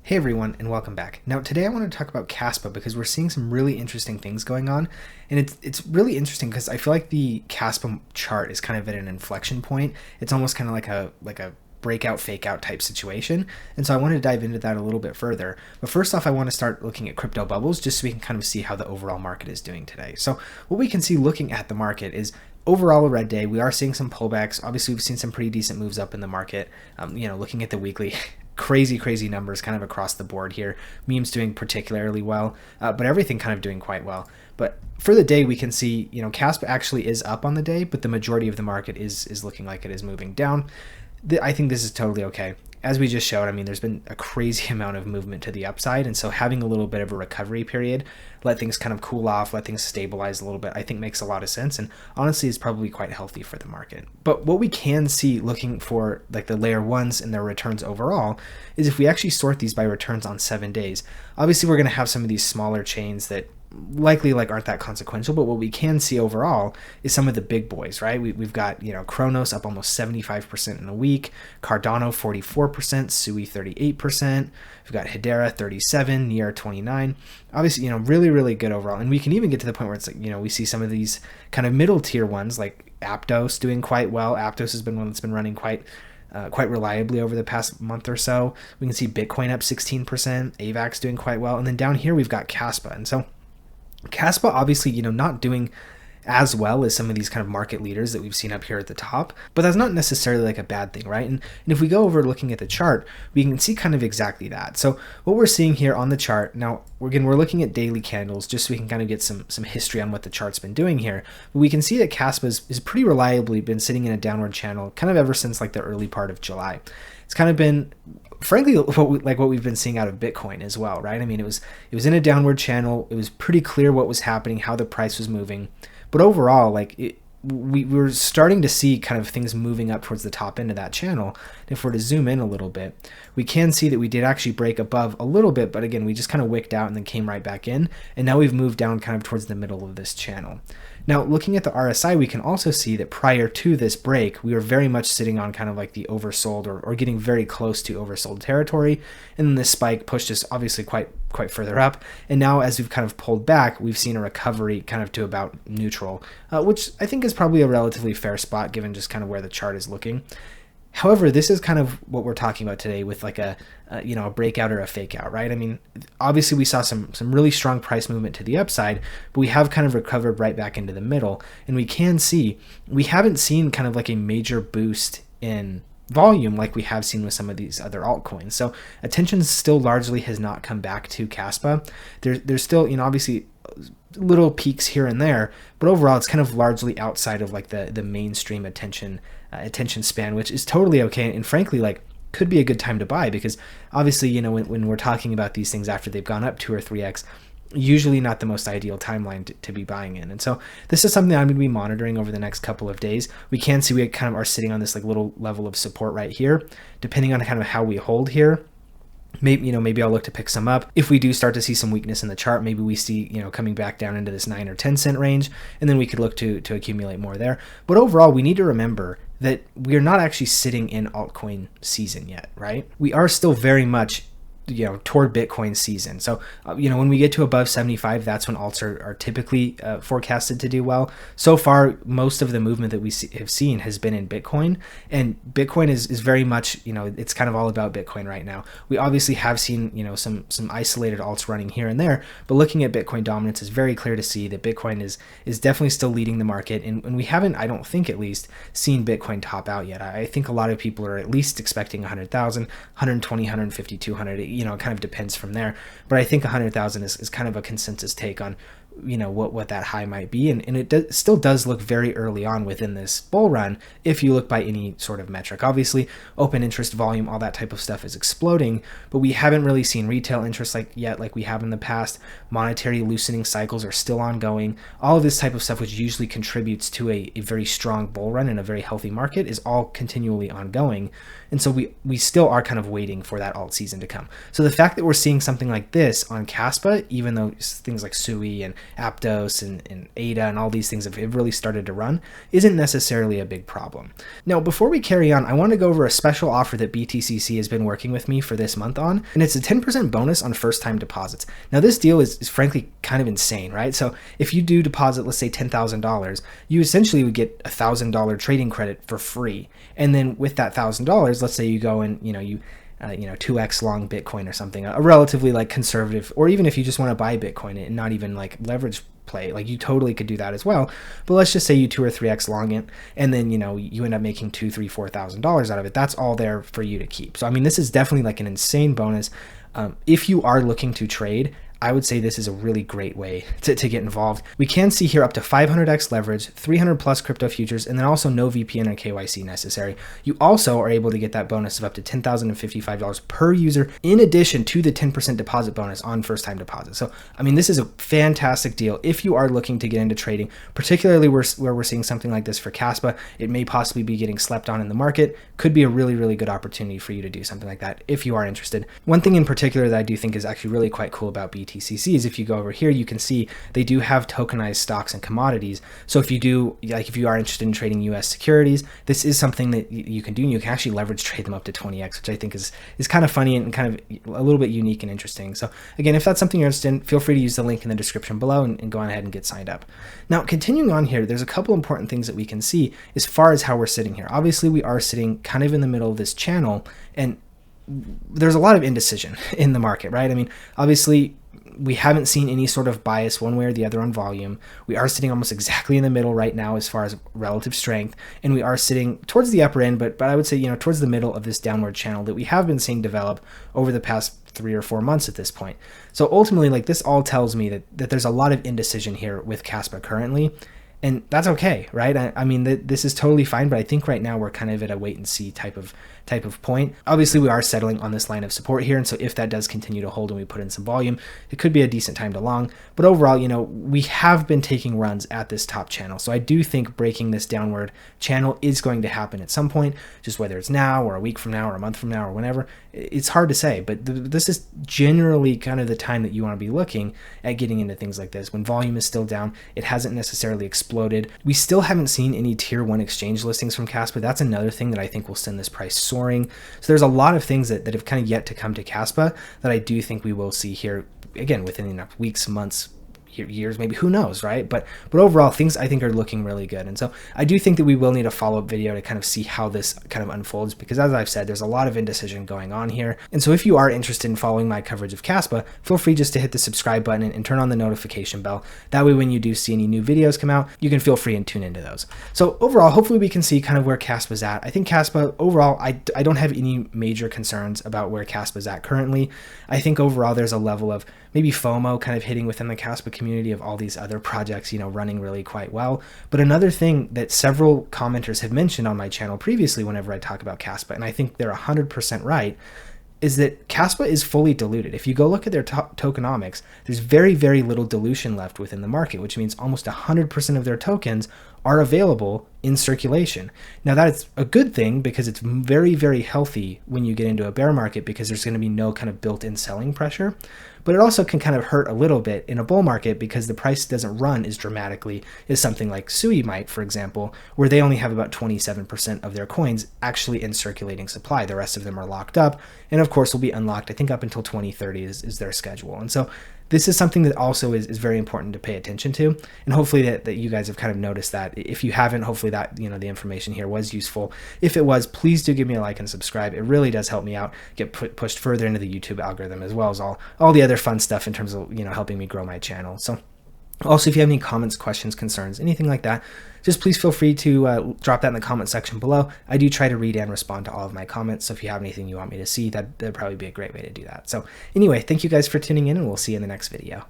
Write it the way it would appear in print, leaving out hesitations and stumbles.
Hey everyone, and welcome back. Now today I want to talk about Kaspa because we're seeing some really interesting things going on, and it's really interesting because I feel like the Kaspa chart is kind of at an inflection point. It's almost kind of like a breakout fake out type situation, and so I wanted to dive into that a little bit further. But first off, I want to start looking at crypto bubbles just so we can kind of see how the overall market is doing today. So what we can see looking at the market is overall a red day. We are seeing some pullbacks. Obviously, we've seen some pretty decent moves up in the market. Looking at the weekly. Crazy numbers kind of across the board here. Memes doing particularly well, but everything kind of doing quite well. But for the day, we can see, Kaspa actually is up on the day, but the majority of the market is looking like it is moving down. I think this is totally okay. As we just showed, there's been a crazy amount of movement to the upside, and so having a little bit of a recovery period, let things kind of cool off, let things stabilize a little bit, I think makes a lot of sense, and honestly is probably quite healthy for the market. But what we can see looking for like the layer ones and their returns overall is if we actually sort these by returns on 7 days, obviously we're going to have some of these smaller chains that likely aren't that consequential, but what we can see overall is some of the big boys, right? We've got Kronos up almost 75% in a week, Cardano 44%, Sui 38%, we've got Hedera 37, Near 29. Obviously, really good overall, and we can even get to the point where it's we see some of these kind of middle tier ones like Aptos doing quite well. Aptos has been one that's been running quite reliably over the past month or so. We can see Bitcoin up 16%, AVAX doing quite well, and then down here we've got Kaspa, and so Kaspa obviously, not doing as well as some of these kind of market leaders that we've seen up here at the top, but that's not necessarily a bad thing, right? And if we go over looking at the chart, we can see kind of exactly that. So what we're seeing here on the chart, now we're looking at daily candles just so we can kind of get some history on what the chart's been doing here. But we can see that Kaspa is pretty reliably been sitting in a downward channel kind of ever since the early part of July. It's kind of been frankly what we've been seeing out of Bitcoin as well, right? It was in a downward channel. It was pretty clear what was happening, how the price was moving, but overall we were starting to see kind of things moving up towards the top end of that channel. And if we're to zoom in a little bit, we can see that we did actually break above a little bit, but again, we just kind of wicked out and then came right back in, and now we've moved down kind of towards the middle of this channel. Now, looking at the RSI, we can also see that prior to this break, we were very much sitting on kind of the oversold or getting very close to oversold territory. And then this spike pushed us obviously quite further up. And now as we've kind of pulled back, we've seen a recovery kind of to about neutral, which I think is probably a relatively fair spot given just kind of where the chart is looking. However, this is kind of what we're talking about today with a breakout or a fake out, right? Obviously we saw some really strong price movement to the upside, but we have kind of recovered right back into the middle, and we can see we haven't seen kind of a major boost in volume like we have seen with some of these other altcoins. So attention still largely has not come back to Kaspa. There's still, obviously little peaks here and there, but overall it's kind of largely outside of the mainstream attention span, which is totally okay, and frankly could be a good time to buy, because obviously when we're talking about these things after they've gone up 2 or 3x, usually not the most ideal timeline to be buying in. And so this is something I'm going to be monitoring over the next couple of days. We can see we kind of are sitting on this little level of support right here. Depending on kind of how we hold here, maybe I'll look to pick some up. If we do start to see some weakness in the chart, maybe we see coming back down into this 9 or 10 cent range, and then we could look to accumulate more there. But overall, we need to remember that we are not actually sitting in altcoin season yet, right? We are still very much toward Bitcoin season. So, when we get to above 75, that's when alts are typically forecasted to do well. So far, most of the movement that we have seen has been in Bitcoin, and Bitcoin is very much, it's kind of all about Bitcoin right now. We obviously have seen, some isolated alts running here and there, but looking at Bitcoin dominance is very clear to see that Bitcoin is definitely still leading the market, and we haven't, I don't think at least, seen Bitcoin top out yet. I think a lot of people are at least expecting 100,000, 120, 150, 200, it kind of depends from there, but I think 100,000 is kind of a consensus take on what that high might be, and it still does look very early on within this bull run if you look by any sort of metric. Obviously open interest volume, all that type of stuff is exploding, but we haven't really seen retail interest yet like we have in the past. Monetary loosening cycles are still ongoing. All of this type of stuff, which usually contributes to a very strong bull run and a very healthy market, is all continually ongoing. And so we still are kind of waiting for that alt season to come. So the fact that we're seeing something like this on Kaspa, even though things like Sui and Aptos and ADA and all these things have really started to run, isn't necessarily a big problem. Now, before we carry on, I want to go over a special offer that BTCC has been working with me for this month on, and it's a 10% bonus on first-time deposits. Now, this deal is frankly kind of insane, right? So if you do deposit, let's say $10,000, you essentially would get $1,000 trading credit for free. And then with that $1,000, let's say you go and, you 2x long Bitcoin or something, a relatively like conservative, or even if you just want to buy Bitcoin and not even like leverage play, like you totally could do that as well. But let's just say you 2 or 3x long it, and then you end up making $2,000, $3,000, $4,000 out of it. That's all there for you to keep. So I mean, this is definitely like an insane bonus. If you are looking to trade, I would say this is a really great way to get involved. We can see here up to 500x leverage, 300 plus crypto futures, and then also no VPN or KYC necessary. You also are able to get that bonus of up to $10,055 per user, in addition to the 10% deposit bonus on first-time deposit. So, I mean, this is a fantastic deal if you are looking to get into trading, particularly where we're seeing something like this for Kaspa. It may possibly be getting slept on in the market. Could be a really, really good opportunity for you to do something like that if you are interested. One thing in particular that I do think is actually really quite cool about BTCC is if you go over here, you can see they do have tokenized stocks and commodities. So if you are interested in trading US securities, this is something that you can do, and you can actually leverage trade them up to 20x, which I think is kind of funny and kind of a little bit unique and interesting. So again, if that's something you're interested in, feel free to use the link in the description below and go on ahead and get signed up. Now, continuing on here, there's a couple important things that we can see as far as how we're sitting here. Obviously, we are sitting kind of in the middle of this channel, and there's a lot of indecision in the market, right? I mean, obviously, we haven't seen any sort of bias one way or the other on volume. We are sitting almost exactly in the middle right now as far as relative strength, and we are sitting towards the upper end, but I would say, towards the middle of this downward channel that we have been seeing develop over the past 3 or 4 months at this point. So ultimately, like, this all tells me that there's a lot of indecision here with Kaspa currently, and that's okay, right? I mean, this is totally fine, but I think right now we're kind of at a wait and see type of point. Obviously, we are settling on this line of support here, and so if that does continue to hold and we put in some volume, it could be a decent time to long. But overall, we have been taking runs at this top channel, so I do think breaking this downward channel is going to happen at some point, just whether it's now or a week from now or a month from now or whenever. It's hard to say, but this is generally kind of the time that you want to be looking at getting into things like this. When volume is still down, it hasn't necessarily exploded. We still haven't seen any tier 1 exchange listings from Kaspa. That's another thing that I think will send this price soaring. So there's a lot of things that have kind of yet to come to Kaspa that I do think we will see here, again, within the weeks, months, years, maybe, who knows, right? But overall, things I think are looking really good. And so I do think that we will need a follow-up video to kind of see how this kind of unfolds, because as I've said, there's a lot of indecision going on here. And so if you are interested in following my coverage of Kaspa, feel free just to hit the subscribe button and turn on the notification bell. That way, when you do see any new videos come out, you can feel free and tune into those. So overall, hopefully we can see kind of where Kaspa's at. I think Kaspa, overall, I don't have any major concerns about where Kaspa's at currently. I think overall there's a level of maybe FOMO kind of hitting within the Kaspa community of all these other projects, running really quite well. But another thing that several commenters have mentioned on my channel previously whenever I talk about Kaspa, and I think they're 100% right, is that Kaspa is fully diluted. If you go look at their tokenomics, there's very, very little dilution left within the market, which means almost 100% of their tokens are available in circulation. Now, that's a good thing because it's very, very healthy when you get into a bear market, because there's going to be no kind of built-in selling pressure. But it also can kind of hurt a little bit in a bull market because the price doesn't run as dramatically as something like Sui might, for example, where they only have about 27% of their coins actually in circulating supply. The rest of them are locked up, and of course will be unlocked, I think, up until 2030 is their schedule. And so this is something that also is very important to pay attention to, and hopefully that you guys have kind of noticed that. If you haven't, hopefully that the information here was useful. If it was, please do give me a like and subscribe. It really does help me out, get pushed further into the YouTube algorithm, as well as all the other fun stuff in terms of helping me grow my channel. So also, if you have any comments, questions, concerns, anything like that, just please feel free to drop that in the comment section below. I do try to read and respond to all of my comments, so if you have anything you want me to see, that'd probably be a great way to do that. So anyway, thank you guys for tuning in, and we'll see you in the next video.